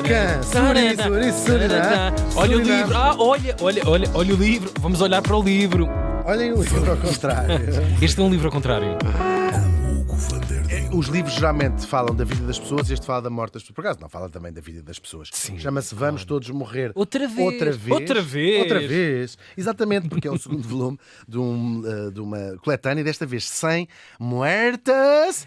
Can. Olha o livro. Olha o livro. Vamos olhar para o livro. Olhem o livro ao contrário. Este é um livro ao contrário. Os livros geralmente falam da vida das pessoas e este fala da morte das pessoas. Por acaso não fala também da vida das pessoas. Sim. Chama-se Vamos Todos Morrer. Outra vez. Outra vez. Exatamente, porque é o segundo volume de uma coletânea, desta vez 100 muertas,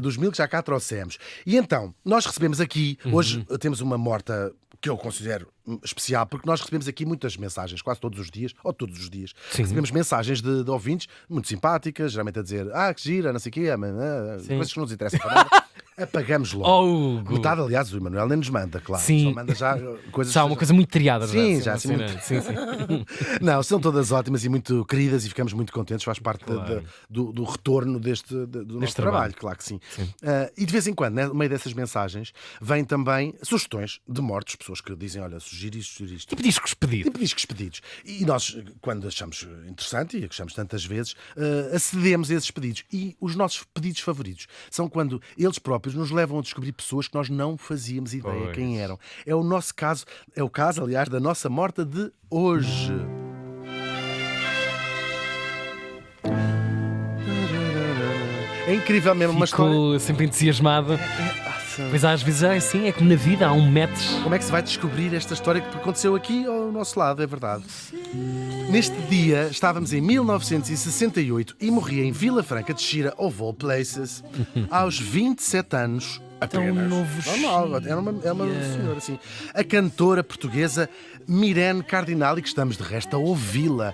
dos 1000 que já cá trouxemos. E então, nós recebemos aqui, hoje temos uma morta que eu considero especial, porque nós recebemos aqui muitas mensagens, quase todos os dias, ou todos os dias. Sim. Recebemos mensagens de ouvintes muito simpáticas, geralmente a dizer que gira, não sei o quê, coisas que não nos interessam para nada. Apagamos logo. Metade, aliás, o Emanuel nem nos manda, claro. Sim. Só manda já coisas. Já uma coisa muito triada. Sim, já assim. Sim. Não, são todas ótimas e muito queridas e ficamos muito contentes, faz parte do retorno do nosso trabalho, claro que sim. E de vez em quando, no meio dessas mensagens, vêm também sugestões de mortes, pessoas que dizem, olha, sugerir isto. Tipo discos pedidos. Tipo discos pedidos. E nós, quando achamos interessante, e achamos tantas vezes, acedemos a esses pedidos. E os nossos pedidos favoritos são quando eles próprios nos levam a descobrir pessoas que nós não fazíamos ideia quem eram. É o nosso caso, aliás, da nossa morta de hoje. É incrível mesmo, uma história. Ficou sempre entusiasmada. Pois às vezes é assim, é como na vida, há um metro. Como é que se vai descobrir esta história que aconteceu aqui ao nosso lado, é verdade? Neste dia, estávamos em 1968 e morria em Vila Franca de Xira, of all places, aos 27 anos. Tão novo. É uma senhora, assim. A cantora portuguesa Mirene Cardinali, que estamos de resto a ouvi-la.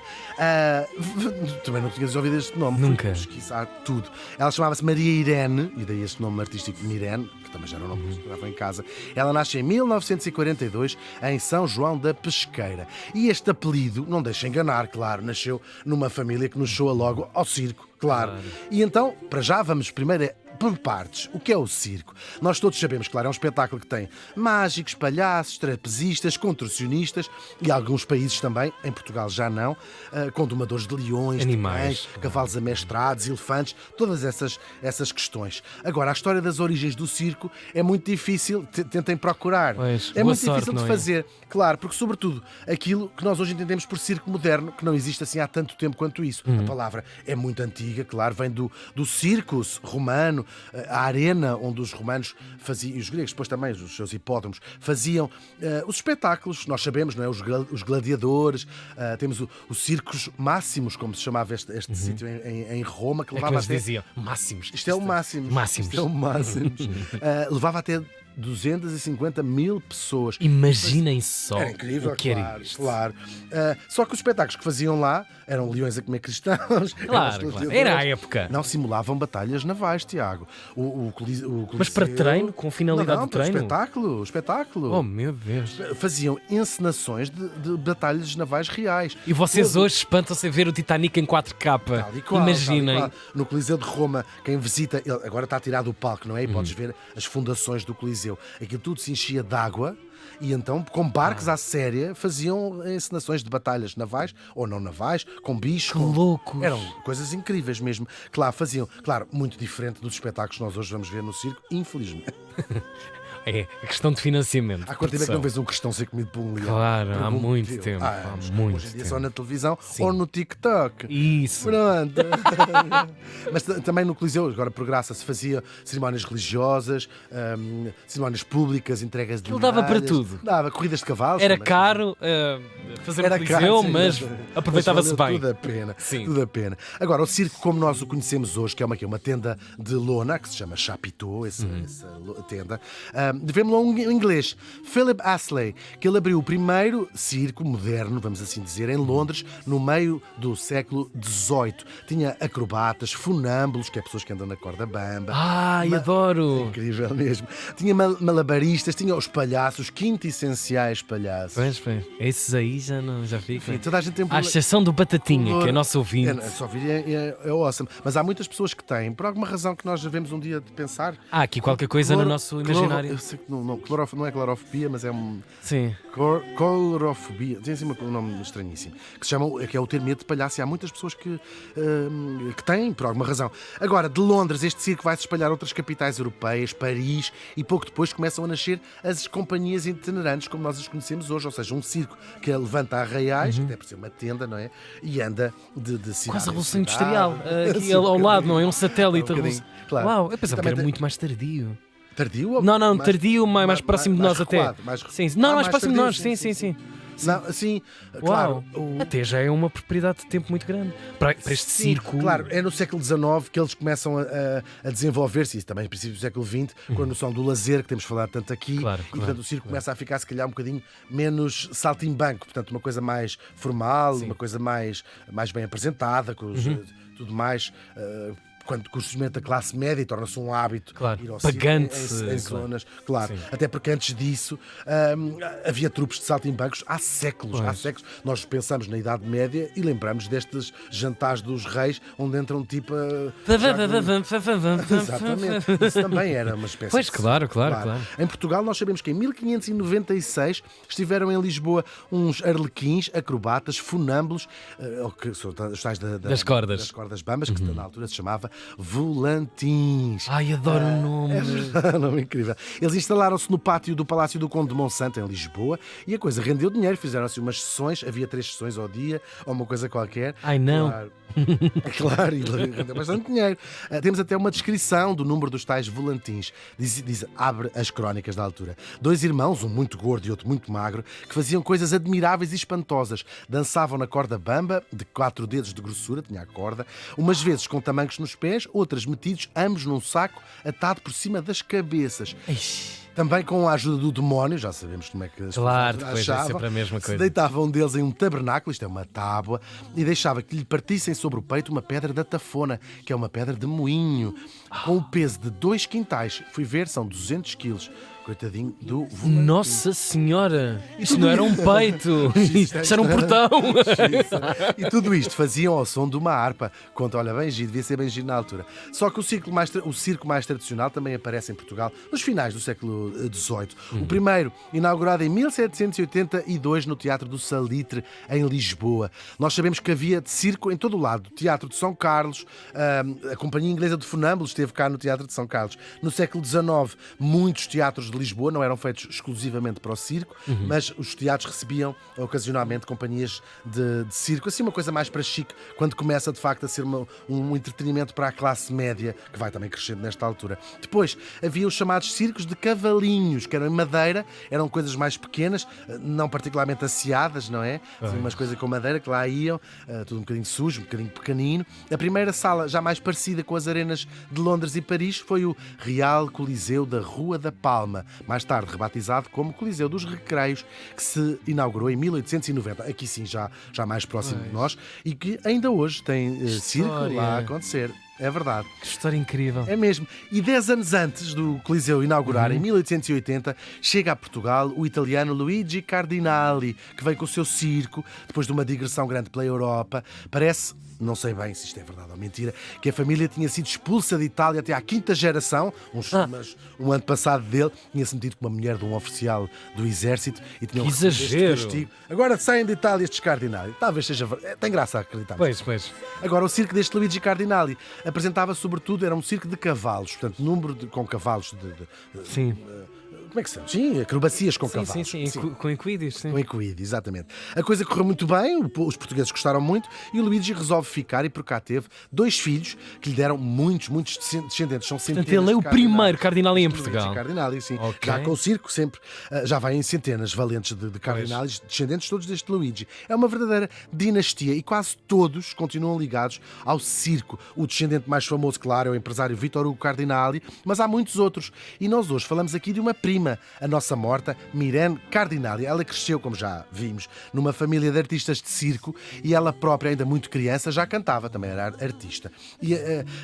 Também não tinhas ouvido este nome. Nunca. Fui pesquisar tudo. Ela chamava-se Maria Irene, e daí este nome artístico Mirene, que também já era um nome que estava em casa. Ela nasce em 1942 em São João da Pesqueira. E este apelido, não deixa enganar, claro, nasceu numa família que nos soa logo ao circo, claro. E então, para já, vamos primeiro por partes. O que é o circo? Nós todos sabemos, claro, é um espetáculo que tem mágicos, palhaços, trapezistas, contorcionistas e alguns países também, em Portugal já não, com domadores de leões, animais, de cães, cavalos amestrados, elefantes, todas essas questões. Agora, a história das origens do circo é muito difícil, tentem procurar. É muito difícil de fazer, claro, porque sobretudo aquilo que nós hoje entendemos por circo moderno, que não existe assim há tanto tempo quanto isso. A palavra é muito antiga, claro, vem do circus romano, a arena onde os romanos faziam, e os gregos depois também, os seus hipódromos, faziam os espetáculos, nós sabemos, não é? Os gladiadores, temos os circos máximos, como se chamava este sítio em Roma, que levava até... diziam, máximos. Isto é o máximo. Isto é o máximo. Levava até 250 mil pessoas. Imaginem só. Era incrível, o que era isto. Claro. Só que os espetáculos que faziam lá eram leões a comer cristãos. Claro. Era a época. Não simulavam batalhas navais, Tiago. O Coliseu, mas para treino, com finalidade de treino? Espetáculo. Oh, meu Deus. Faziam encenações de batalhas navais reais. E vocês hoje espantam-se a ver o Titanic em 4K. Imaginem. No Coliseu de Roma, quem visita, agora está tirado o palco, não é? E podes ver as fundações do Coliseu. Aquilo tudo se enchia de água e então, com barcos à séria, faziam encenações de batalhas navais ou não navais, com bichos. Que loucos! Eram coisas incríveis mesmo. Claro, faziam, muito diferente dos espetáculos que nós hoje vamos ver no circo, infelizmente. É a questão de financiamento. Há quanto tempo é que não vês um cristão ser comido por um leão? Claro, há muito tempo. Hoje em dia só na televisão ou no TikTok. Isso. Pronto. Mas também no Coliseu, agora por graça, se fazia cerimónias religiosas, cerimónias públicas, entregas de medalhas. Ele dava para tudo. Dava corridas de cavalos. Era caro fazer o Coliseu, mas aproveitava-se bem. Tudo a pena. Sim. Tudo a pena. Agora, o circo como nós o conhecemos hoje, que é uma tenda de lona, que se chama chapiteau, essa tenda, devemos-lo a um inglês, Philip Astley, que ele abriu o primeiro circo moderno, vamos assim dizer, em Londres, no meio do século XVIII. Tinha acrobatas, funâmbulos, que é pessoas que andam na corda bamba. Adoro! Incrível mesmo. Tinha malabaristas, tinha os palhaços, quintessenciais palhaços. Pois. Esses aí já ficam. Toda a gente tem à exceção do Batatinha, que é nosso ouvinte. Só ouvir é awesome. Mas há muitas pessoas que têm, por alguma razão que nós devemos um dia de pensar. Há aqui qualquer coisa no nosso imaginário. sei que não é clorofobia, mas é um. Sim. Colorofobia, tem assim um nome estranhíssimo, que se chama, que é o ter medo de palhaço, e há muitas pessoas que têm, por alguma razão. Agora, de Londres, este circo vai se espalhar a outras capitais europeias, Paris, e pouco depois começam a nascer as companhias itinerantes, como nós as conhecemos hoje, ou seja, um circo que levanta arraiais, até por ser uma tenda, não é? E anda de cidade. Quase a Revolução Industrial, aqui ao lado, não é? Um satélite. Claro. Uau, eu pensava que era muito mais tardio. Tardio? Não, tardio, mais próximo de nós recuado, até. Mais próximo de nós, sim. Não, assim, claro. Uau. Até já é uma propriedade de tempo muito grande para este circo. Claro, é no século XIX que eles começam a desenvolver-se, isso também no princípio do século XX, com a noção do lazer, que temos falado tanto aqui, portanto o circo começa a ficar se calhar um bocadinho menos saltimbanco, portanto uma coisa mais formal, uma coisa mais bem apresentada, com tudo mais. Quando o surgimento da classe média torna-se um hábito ir ao pagante circo, em zonas, até porque antes disso havia trupes de saltimbancos há séculos. Nós pensamos na Idade Média e lembramos destes jantares dos reis onde entram tipo exatamente, isso também era uma espécie Pois, claro. Em Portugal nós sabemos que em 1596 estiveram em Lisboa uns arlequins, acrobatas, funâmbulos, que são os tais das cordas bambas, que na altura se chamava volantins. Ai, adoro o nome. É um nome incrível. Eles instalaram-se no pátio do Palácio do Conde de Monsanto, em Lisboa, e a coisa rendeu dinheiro. Fizeram-se umas sessões, havia 3 sessões ao dia, ou uma coisa qualquer. Ai, não. Claro, e rendeu bastante dinheiro. Temos até uma descrição do número dos tais volantins. Abre as crónicas da altura. 2 irmãos, um muito gordo e outro muito magro, que faziam coisas admiráveis e espantosas. Dançavam na corda bamba, de 4 dedos de grossura, tinha a corda, umas vezes com tamancos nos pés, outras metidos, ambos num saco, atado por cima das cabeças. Também com a ajuda do demónio, já sabemos como é que as pessoas achavam, é sempre a mesma coisa. Deitavam um deles em um tabernáculo, isto é uma tábua, e deixava que lhe partissem sobre o peito uma pedra da tafona, que é uma pedra de moinho, com o peso de 2 quintais. Fui ver, são 200 quilos. Coitadinho do volante. Nossa Senhora! Isto não era um peito! Isto era um portão! E tudo isto faziam ao som de uma harpa. Conta, olha, bem giro, devia ser bem giro na altura. Só que o circo mais tradicional também aparece em Portugal nos finais do século XVIII. O primeiro, inaugurado em 1782 no Teatro do Salitre, em Lisboa. Nós sabemos que havia circo em todo o lado. Teatro de São Carlos, a Companhia Inglesa de Funâmbulos esteve cá no Teatro de São Carlos. No século XIX, muitos teatros de Lisboa não eram feitos exclusivamente para o circo, mas os teatros recebiam ocasionalmente companhias de circo, assim uma coisa mais para chique, quando começa de facto a ser um entretenimento para a classe média, que vai também crescendo nesta altura. Depois havia os chamados circos de cavalinhos, que eram em madeira, eram coisas mais pequenas, não particularmente asseadas, não é? Assim, umas coisas com madeira que lá iam, tudo um bocadinho sujo, um bocadinho pequenino. A primeira sala, já mais parecida com as arenas de Londres e Paris, foi o Real Coliseu da Rua da Palma, mais tarde rebatizado como Coliseu dos Recreios, que se inaugurou em 1890, aqui sim já mais próximo de nós, e que ainda hoje tem circo lá a acontecer. É verdade. Que história incrível. É mesmo. E 10 anos antes do Coliseu inaugurar, em 1880, chega a Portugal o italiano Luigi Cardinali, que veio com o seu circo, depois de uma digressão grande pela Europa. Parece, não sei bem se isto é verdade ou mentira, que a família tinha sido expulsa de Itália até à 5ª geração, mas um ano passado dele, tinha-se metido com uma mulher de um oficial do exército e tinham recebido este castigo. Agora saem de Itália estes Cardinali. Talvez seja verdade. Tem graça a acreditar. Pois. Agora, o circo deste Luigi Cardinali apresentava sobretudo, era um circo de cavalos, portanto, com cavalos Sim. Como é que são? Sim, acrobacias com cavalos. Sim. Com equídeos, sim. Com equídeos, exatamente. A coisa correu muito bem, os portugueses gostaram muito e o Luigi resolve ficar e por cá teve 2 filhos que lhe deram muitos descendentes. São centenas. Portanto, ele é o primeiro Cardinali em Portugal. Cardinali, sim. Okay. Já com o circo sempre, já vai em centenas valentes de Cardinalis, descendentes todos deste Luigi. É uma verdadeira dinastia e quase todos continuam ligados ao circo. O descendente mais famoso, claro, é o empresário Vittor Hugo Cardinali, mas há muitos outros. E nós hoje falamos aqui de uma prima, a nossa morta, Mirene Cardinali. Ela cresceu, como já vimos, numa família de artistas de circo e ela própria, ainda muito criança, já já cantava, também era artista. E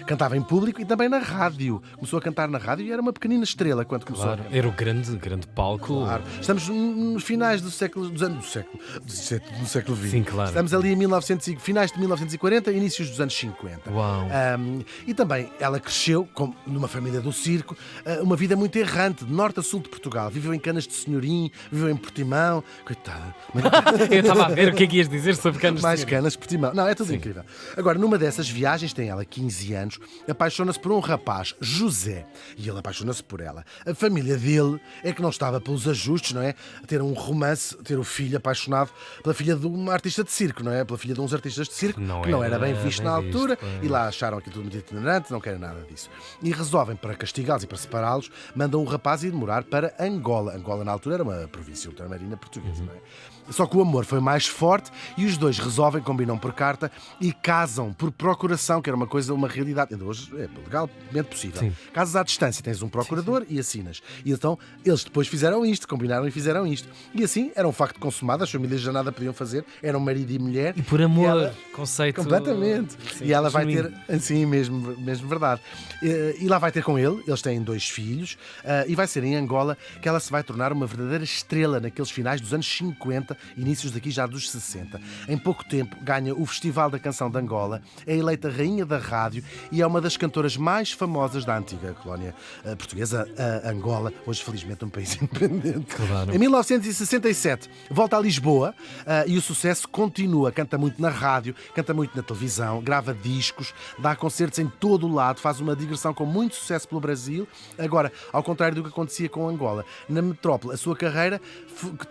cantava em público e também na rádio. Começou a cantar na rádio e era uma pequenina estrela quando começou. Claro, era o grande palco. Claro. Estamos nos finais do século XX. Sim, claro. Estamos ali em finais de 1940, inícios dos anos 50. Uau. E também ela cresceu numa família do circo, uma vida muito errante, de norte a sul de Portugal. Viveu em Canas de Senhorim, viveu em Portimão. Coitada. Eu estava a ver o que é que ias dizer sobre Canas de Mais Senhorim. Canas, Portimão. Não, é tudo incrível. Agora, numa dessas viagens, tem ela 15 anos, apaixona-se por um rapaz, José, e ele apaixona-se por ela. A família dele é que não estava pelos ajustes, não é? Ter um romance, ter o filho apaixonado pela filha de um artista de circo, não é? Pela filha de uns artistas de circo, que não era bem visto na altura, e lá acharam aquilo tudo muito itinerante, não querem nada disso. E resolvem, para castigá-los e para separá-los, mandam o rapaz ir morar para Angola. Angola, na altura, era uma província ultramarina portuguesa, não é? Só que o amor foi mais forte e os dois resolvem, combinam por carta e casam por procuração, que era uma realidade. Ainda hoje é legalmente possível. Sim. Casas à distância, tens um procurador e assinas. E então eles depois fizeram isto, combinaram e fizeram isto. E assim era um facto consumado, as famílias já nada podiam fazer, eram marido e mulher. E por amor, ela, conceito. completamente. Sim, e ela vai ter, assim mesmo verdade. E lá vai ter com ele, eles têm 2 filhos, e vai ser em Angola que ela se vai tornar uma verdadeira estrela naqueles finais dos anos 50, inícios daqui já dos 60. Em pouco tempo ganha o Festival da Canção de Angola, é eleita rainha da rádio e é uma das cantoras mais famosas da antiga colónia portuguesa, Angola, hoje felizmente um país independente. Claro. Em 1967 volta a Lisboa e o sucesso continua. Canta muito na rádio, canta muito na televisão, grava discos, dá concertos em todo o lado, faz uma digressão com muito sucesso pelo Brasil. Agora, ao contrário do que acontecia com Angola, na metrópole a sua carreira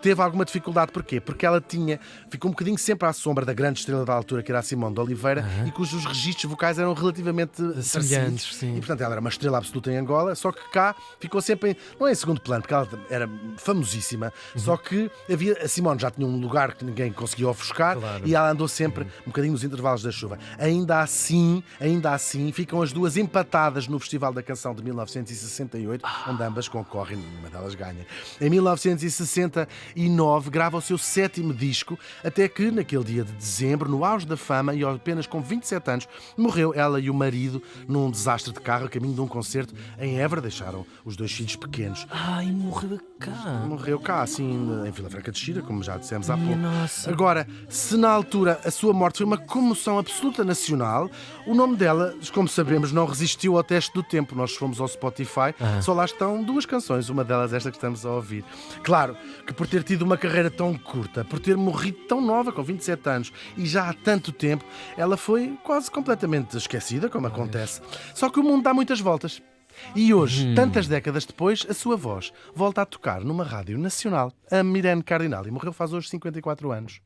teve alguma dificuldade. Porquê? Porque ela ficou um bocadinho sempre à sombra da grande estrela da altura, que era a Simone de Oliveira, e cujos registros vocais eram relativamente semelhantes, sim. E portanto ela era uma estrela absoluta em Angola, só que cá ficou sempre não é em segundo plano, porque ela era famosíssima, só que a Simone já tinha um lugar que ninguém conseguia ofuscar, claro. E ela andou sempre um bocadinho nos intervalos da chuva. Ainda assim, ficam as duas empatadas no Festival da Canção de 1968, onde ambas concorrem, uma delas ganha. Em 1969 grava o seu 7º disco, até que naquele dia de dezembro, no auge da fama e apenas com 27 anos, morreu ela e o marido num desastre de carro a caminho de um concerto em Évora. Deixaram os 2 filhos pequenos. Ai, morreu cá. Morreu cá, assim, em Vila Franca de Xira, como já dissemos há Minha pouco. nossa. Agora, se na altura a sua morte foi uma comoção absoluta nacional, o nome dela, como sabemos, não resistiu ao teste do tempo. Nós fomos ao Spotify, só lá estão 2 canções, uma delas esta que estamos a ouvir. Claro que por ter tido uma carreira tão curta, por ter morrido tão nova, com 27 anos, e já há tanto tempo, ela foi quase completamente esquecida, como acontece. Só que o mundo dá muitas voltas. E hoje, tantas décadas depois, a sua voz volta a tocar numa rádio nacional, a Mirene Cardinal, e morreu faz hoje 54 anos.